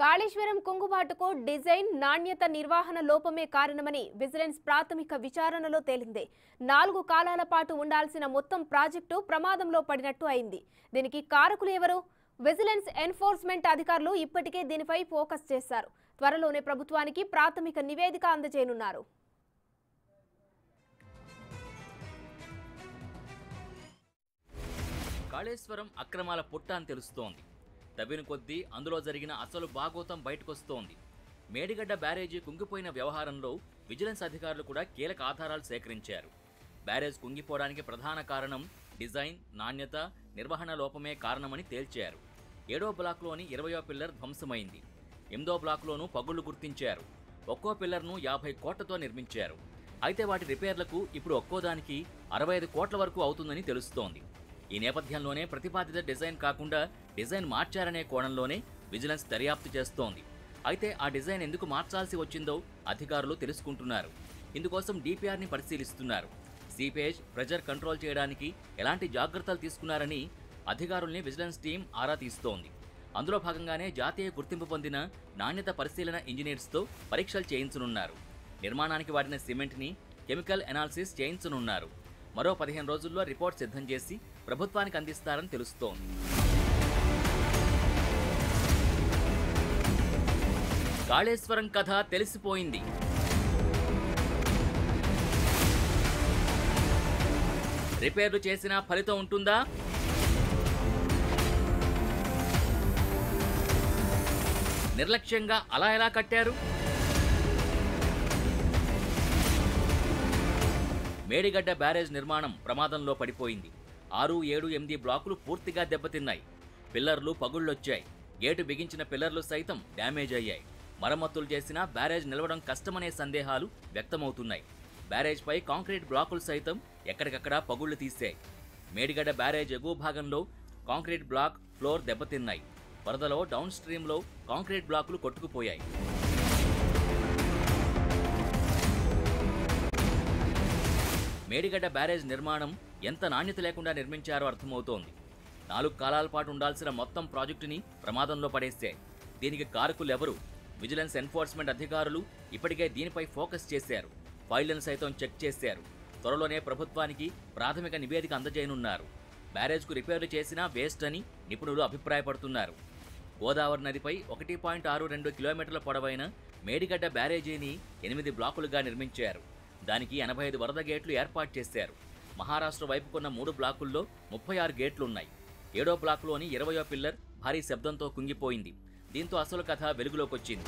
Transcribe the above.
Kaleshwaram కుంగుబాటుకు design నాణ్యత నిర్వహణ లోపమే కారణమని విజిలెన్స్ ప్రాథమిక విచారణలో తేలింది. 4 కాలాల పాటు ఉండాల్సిన మొత్తం ప్రాజెక్టు ప్రమాదంలో పడినట్టు అయింది. దీనికి కారకులు ఎవరు? విజిలెన్స్ ఎన్ఫోర్స్మెంట్ అధికారులు ఇప్పటికే దీనిపై ఫోకస్ చేశారు. త్వరలోనే ప్రభుత్వానికి ప్రాథమిక నివేదిక అందజేయనున్నారు. కాళేశ్వరం అక్రమాల పుట్ట అని తెలుస్తోంది. తవ్విన కొద్దీ అందులో జరిగిన అసలు భాగోతం బయటకొస్తోంది. మేడిగడ్డ బ్యారేజీ కుంగిపోయిన వ్యవహారంలో విజిలెన్స్ అధికారులు కూడా కీలక ఆధారాలు సేకరించారు. బ్యారేజ్ కుంగిపోవడానికి ప్రధాన కారణం డిజైన్, నాణ్యత, నిర్వహణ లోపమే కారణమని తేల్చారు. 7వ బ్లాక్లోని 20వ పిల్లర్ ధ్వంసమైంది. 8వ బ్లాక్లోనూ పగుళ్లు గుర్తించారు. ఒక్కో పిల్లర్ను 50 కోట్లతో నిర్మించారు. అయితే వాటి రిపేర్లకు ఇప్పుడు ఒక్కోదానికి 65 కోట్ల వరకు అవుతుందని తెలుస్తోంది. ఈ నేపథ్యంలోనే ప్రతిపాదిత డిజైన్ కాకుండా డిజైన్ మార్చారనే కోణంలోనే విజిలెన్స్ దర్యాప్తు చేస్తోంది. అయితే ఆ డిజైన్ ఎందుకు మార్చాల్సి వచ్చిందో అధికారులు తెలుసుకుంటున్నారు. ఇందుకోసం డిపిఆర్ని పరిశీలిస్తున్నారు. సీపేజ్, ప్రెజర్ కంట్రోల్ చేయడానికి ఎలాంటి జాగ్రత్తలు తీసుకున్నారని అధికారుల్ని విజిలెన్స్ టీం ఆరా తీస్తోంది. అందులో భాగంగానే జాతీయ గుర్తింపు పొందిన నాణ్యత పరిశీలన ఇంజనీర్స్తో పరీక్షలు చేయించనున్నారు. నిర్మాణానికి వాడిన సిమెంట్ని కెమికల్ ఎనాలిసిస్ చేయించనున్నారు. మరో 15 రోజుల్లో రిపోర్ట్ సిద్ధం చేసి ప్రభుత్వానికి అందిస్తారని తెలుస్తోంది. కాళేశ్వరం కథ తెలిసిపోయింది. రిపేర్లు చేసినా ఫలితం ఉంటుందా? నిర్లక్ష్యంగా అలా ఎలా కట్టారు? మేడిగడ్డ బ్యారేజ్ నిర్మాణం ప్రమాదంలో పడిపోయింది. 6, 7, 8 బ్లాకులు పూర్తిగా దెబ్బతిన్నాయి. పిల్లర్లు పగుళ్లొచ్చాయి. గేటు బిగించిన పిల్లర్లు సైతం డ్యామేజ్ అయ్యాయి. మరమ్మతులు చేసినా బ్యారేజ్ నిలవడం కష్టమనే సందేహాలు వ్యక్తమవుతున్నాయి. బ్యారేజ్పై కాంక్రీట్ బ్లాకులు సైతం ఎక్కడికక్కడ పగుళ్లు తీశాయి. మేడిగడ్డ బ్యారేజ్ ఎగువ భాగంలో కాంక్రీట్ బ్లాక్, ఫ్లోర్ దెబ్బతిన్నాయి. వరదలో డౌన్ స్ట్రీమ్లో కాంక్రీట్ బ్లాకులు కొట్టుకుపోయాయి. మేడిగడ్డ బ్యారేజ్ నిర్మాణం ఎంత నాణ్యత లేకుండా నిర్మించారో అర్థమవుతోంది. 4 కాలాల పాటు ఉండాల్సిన మొత్తం ప్రాజెక్టుని ప్రమాదంలో పడేశాయి. దీనికి కారకులెవరు? విజిలెన్స్ ఎన్ఫోర్స్మెంట్ అధికారులు ఇప్పటికే దీనిపై ఫోకస్ చేశారు. ఫైళ్లను సైతం చెక్ చేశారు. త్వరలోనే ప్రభుత్వానికి ప్రాథమిక నివేదిక అందజేయనున్నారు. బ్యారేజ్కు రిపేర్లు చేసినా వేస్ట్ అని నిపుణులు అభిప్రాయపడుతున్నారు. గోదావరి నదిపై 1.62 కిలోమీటర్ల పొడవైన మేడిగడ్డ బ్యారేజీని 8 బ్లాకులుగా నిర్మించారు. దానికి 85 వరద గేట్లు ఏర్పాటు చేశారు. మహారాష్ట్ర వైపుకున్న 3 బ్లాకుల్లో 36 గేట్లున్నాయి. 7వ బ్లాక్లోని 20వ పిల్లర్ భారీ శబ్దంతో కుంగిపోయింది. దీంతో అసలు కథ వెలుగులోకొచ్చింది.